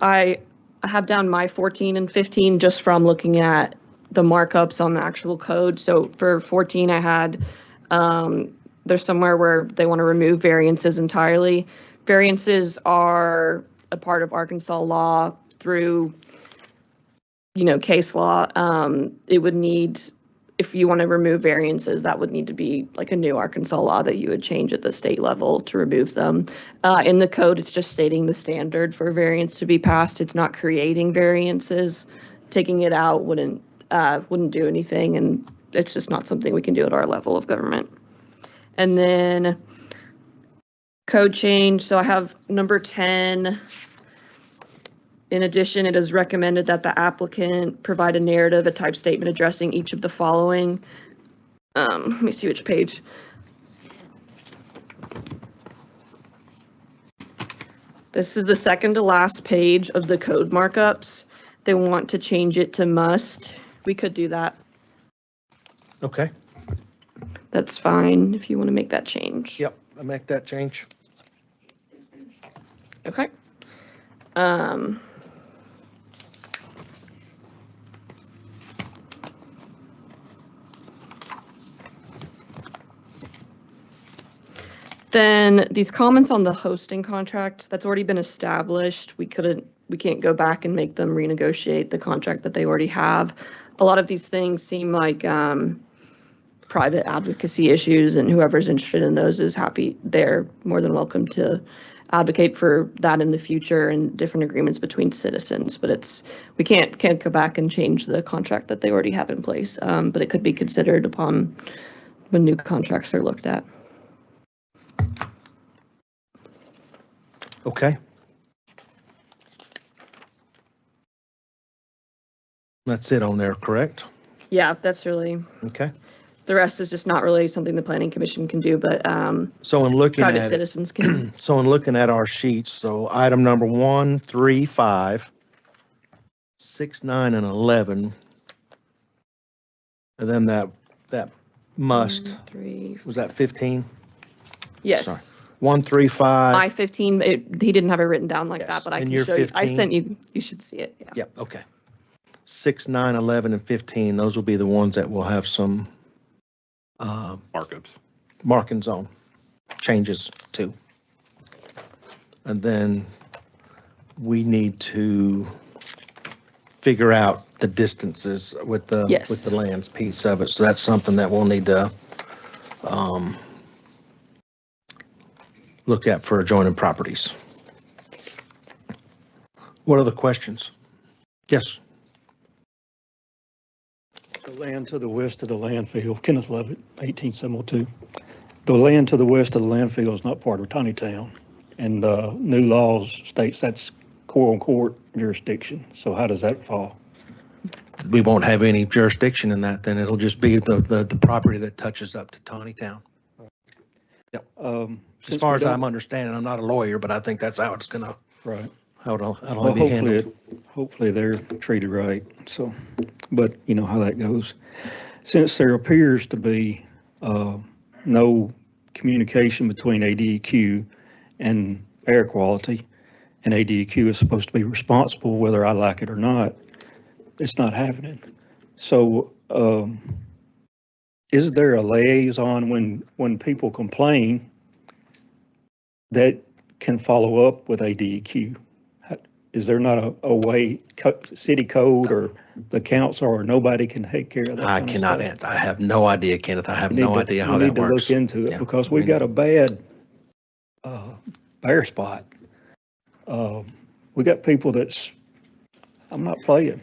S8: I have down my 14 and 15 just from looking at the markups on the actual code. So for 14, I had, there's somewhere where they want to remove variances entirely. Variances are a part of Arkansas law through, case law. It would need, if you want to remove variances, that would need to be like a new Arkansas law that you would change at the state level to remove them. In the code, it's just stating the standard for variance to be passed. It's not creating variances. Taking it out wouldn't do anything, and it's just not something we can do at our level of government. And then code change. So I have number 10. In addition, it is recommended that the applicant provide a narrative, a type statement addressing each of the following. Let me see which page. This is the second to last page of the code markups. They want to change it to must. We could do that.
S1: Okay,
S8: That's fine if you want to make that change.
S1: yep, I make that change.
S8: Okay. Then these comments on the hosting contract, that's already been established. We can't go back and make them renegotiate the contract that they already have. A lot of these things seem like private advocacy issues, and whoever's interested in those is happy. They're more than welcome to advocate for that in the future and different agreements between citizens. But we can't go back and change the contract that they already have in place. But it could be considered upon when new contracts are looked at.
S1: Okay. That's it on there, correct?
S8: Yeah, that's really,
S1: Okay.
S8: the rest is just not really something the planning commission can do, but
S1: So in looking
S8: private
S1: at it,
S8: citizens can.
S1: so in looking at our sheets, so item number 1, 3, 5, 6, 9, and 11. And then that must,
S8: 1, 3,
S1: was that 15?
S8: yes.
S1: Sorry. 1, 3, 5.
S8: I-15, he didn't have it written down like
S1: Yes,
S8: that, but I
S1: and
S8: can
S1: you're
S8: show you. I
S1: 15?
S8: sent you, you should see it, yeah.
S1: Yep, okay. 6, 9, 11, and 15, those will be the ones that will have some
S5: Markups.
S1: markings on, changes to. And then we need to figure out the distances with the
S8: Yes.
S1: with the lands piece of it. So that's something that we'll need to look at for adjoining properties. What other questions? Yes.
S10: The land to the west of the landfill, Kenneth Lovett, 18702. The land to the west of the landfill is not part of Tontitown, and new laws states that's court jurisdiction. So how does that fall?
S1: We won't have any jurisdiction in that, then it'll just be the property that touches up to Tontitown. As far as I'm understanding, I'm not a lawyer, but I think that's how it's gonna,
S10: Right.
S1: how it'll
S10: Well,
S1: be handled.
S10: hopefully they're treated right, so, but you know how that goes. Since there appears to be no communication between ADEQ and air quality, and ADEQ is supposed to be responsible whether I like it or not, it's not happening. So is there a liaison when people complain that can follow up with ADEQ? Is there not a way, city code or the council or nobody can take care of that?
S1: I
S10: kind of
S1: cannot
S10: stuff?
S1: answer. I have no idea, Kenneth. I have
S10: We need
S1: no
S10: to-
S1: idea how that
S10: We need to
S1: works.
S10: look into
S1: Yeah,
S10: it because
S1: we
S10: we've got a bad bare spot. We got people I'm not playing,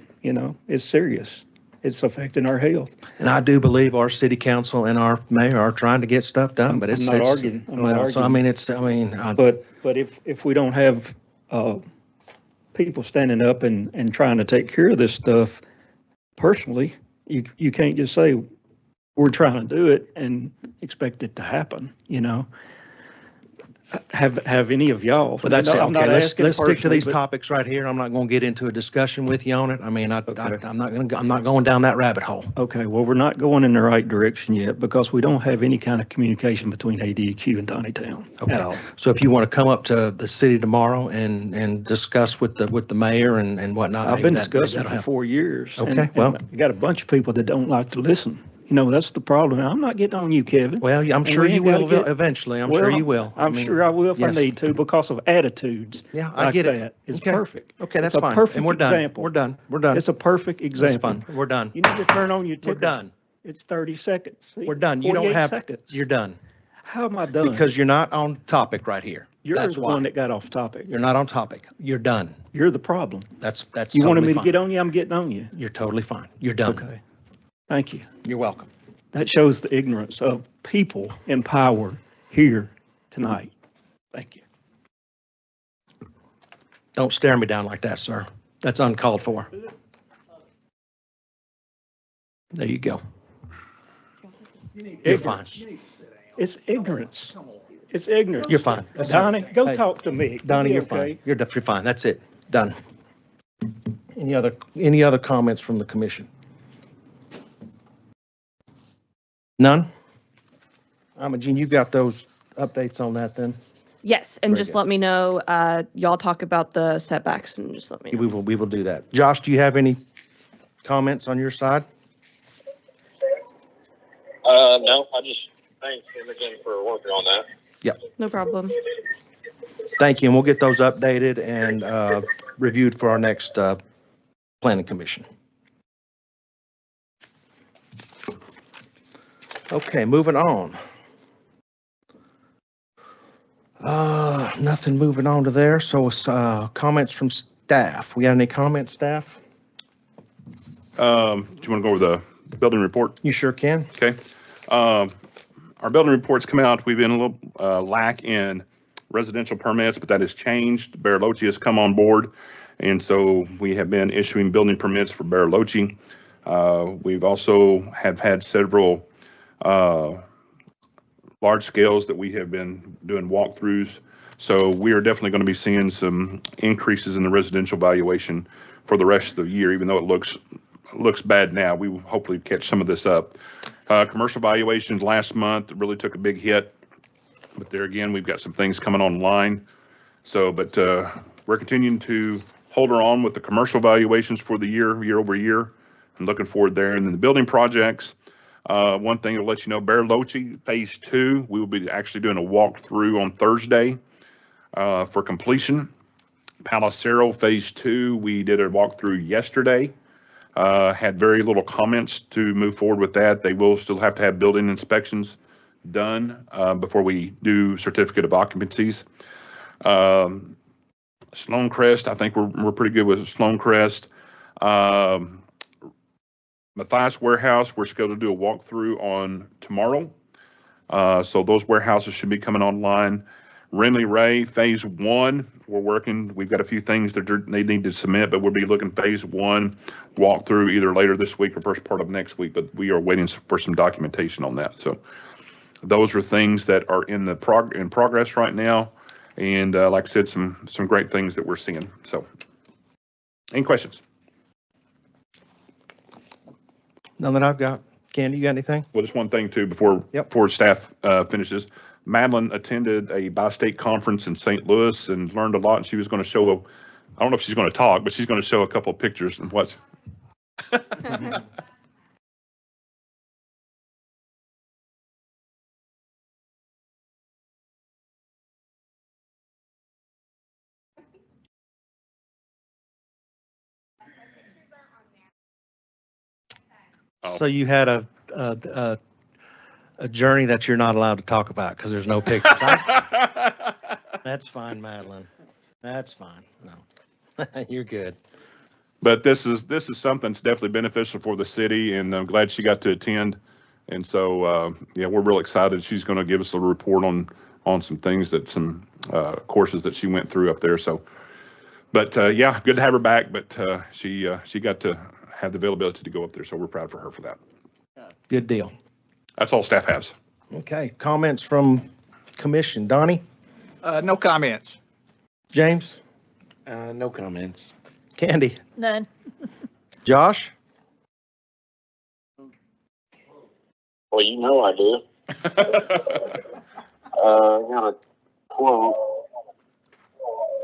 S10: it's serious. It's affecting our health.
S1: And I do believe our city council and our mayor are trying to get stuff done, but it's.
S10: I'm not
S1: it's-
S10: arguing. I'm not
S1: well, so I
S10: arguing.
S1: mean,
S10: But if we don't have people standing up and trying to take care of this stuff personally, you can't just say, we're trying to do it and expect it to happen, Have any of y'all?
S1: but that's it.
S10: I'm not
S1: Okay, let's
S10: asking
S1: stick to
S10: personally,
S1: these
S10: but-
S1: topics right here. I'm not going to get into a discussion with you on it. I mean,
S10: Okay.
S1: I'm not going down that rabbit hole.
S10: Okay, well, we're not going in the right direction yet because we don't have any kind of communication between ADEQ and Tontitown
S1: Okay.
S10: at all.
S1: So if you want to come up to the city tomorrow and discuss with the mayor and whatnot.
S10: I've
S1: maybe
S10: been
S1: that-
S10: discussing
S1: that'll
S10: for
S1: help.
S10: 4 years.
S1: Okay,
S10: and
S1: well-
S10: you got a bunch of people that don't like to listen. That's the problem. I'm not getting on you, Kevin.
S1: Well, I'm
S10: And
S1: sure
S10: we
S1: you
S10: ain't gotta
S1: will
S10: get-
S1: eventually. I'm sure
S10: Well,
S1: you will.
S10: I'm
S1: mean,
S10: sure I will if I
S1: yes.
S10: need to because of attitudes.
S1: Yeah, I
S10: like
S1: get it.
S10: that. It's
S1: Okay.
S10: perfect.
S1: Okay, that's
S10: It's a
S1: fine.
S10: perfect
S1: And we're done.
S10: example.
S1: We're done. We're done.
S10: It's a perfect
S1: That's
S10: example.
S1: fine. We're done.
S10: You need to turn on your
S1: We're
S10: ticker.
S1: done.
S10: It's 30 seconds. See?
S1: We're done. You don't
S10: 48
S1: have,
S10: seconds.
S1: you're done.
S10: How am I done?
S1: Because you're not on topic right here.
S10: You're
S1: That's
S10: the
S1: why.
S10: one that got off topic.
S1: You're not on topic. You're done.
S10: You're the problem.
S1: That's
S10: You wanted
S1: totally
S10: me to
S1: fine.
S10: get on you, I'm getting on you.
S1: You're totally fine. You're done.
S10: Okay. Thank you.
S1: You're welcome.
S10: That shows the ignorance of people in power here tonight. Thank you.
S1: Don't stare me down like that, sir. That's uncalled for. There you go. You're fine.
S10: It's ignorance. It's ignorance.
S1: You're fine. That's all
S10: Donnie,
S1: right.
S10: go
S1: Hey,
S10: talk to Mick.
S1: Donnie,
S10: He'll
S1: you're
S10: be okay.
S1: fine. You're fine. That's it. Done. Any other comments from the commission? None? Imogene, you got those updates on that then?
S8: Yes, and
S1: Very
S8: just
S1: good.
S8: let me know, y'all talk about the setbacks and just let me know.
S1: We will do that. Josh, do you have any comments on your side?
S6: No, I just thanks him again for working on that.
S8: No problem.
S1: Thank you, and we'll get those updated and reviewed for our next planning commission. Okay, moving on. Nothing moving on to there, so comments from staff. We got any comments, staff?
S5: Do you want to go over the building report?
S1: You sure can.
S5: Okay. Our building reports come out. We've been a little lack in residential permits, but that has changed. Bariloche has come on board, and so we have been issuing building permits for Bariloche. We've also have had several large scales that we have been doing walkthroughs. So we are definitely going to be seeing some increases in the residential valuation for the rest of the year, even though it looks bad now. We will hopefully catch some of this up. Commercial valuations last month really took a big hit, but there again, we've got some things coming online. So, but we're continuing to hold her on with the commercial valuations for the year over year, and looking forward there. And then the building projects, one thing to let you know, Bariloche Phase 2, we will be actually doing a walkthrough on Thursday for completion. Palacero Phase 2, we did a walkthrough yesterday. Had very little comments to move forward with that. They will still have to have building inspections done before we do certificate of occupancies. Stonecrest, I think we're pretty good with Stonecrest. Matthias Warehouse, we're scheduled to do a walkthrough on tomorrow. So those warehouses should be coming online. Renly Ray, Phase 1, we're working. We've got a few things that they need to submit, but we'll be looking Phase 1 walkthrough either later this week or first part of next week, but we are waiting for some documentation on that. So those are things that are in progress right now. And like I said, some great things that we're seeing. So any questions?
S1: None that I've got. Candy, you got anything?
S5: Well, just one thing too, before staff finishes. Madeline attended a bi-state conference in St. Louis and learned a lot. And she was going to show, I don't know if she's going to talk, but she's going to show a couple of pictures and what's.
S1: So you had a journey that you're not allowed to talk about because there's no pictures. That's fine, Madeline. That's fine. No, you're good.
S5: But this is something that's definitely beneficial for the city, and I'm glad she got to attend. And so, yeah, we're real excited. She's going to give us a report on some things some courses that she went through up there. So, but yeah, good to have her back. But she got to have the availability to go up there, so we're proud for her for that.
S1: Good deal.
S5: That's all staff has.
S1: Okay, comments from commission. Donnie?
S4: No comments.
S1: James?
S7: No comments.
S1: Candy?
S3: None.
S1: Josh?
S6: Well, you know I do. I got a quote.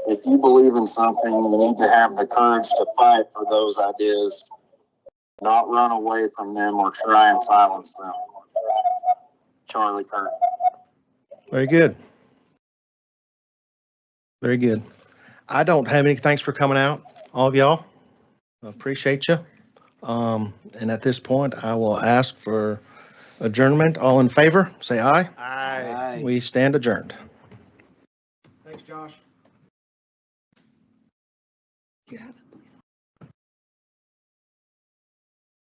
S6: If you believe in something, you need to have the courage to fight for those ideas, not run away from them or try and silence them. Charlie Kirk.
S1: Very good. Very good. I don't have any. Thanks for coming out, all of y'all. I appreciate you. And at this point, I will ask for adjournment. All in favor, say aye.
S7: Aye.
S1: We stand adjourned. Thanks, Josh.
S10: Yeah.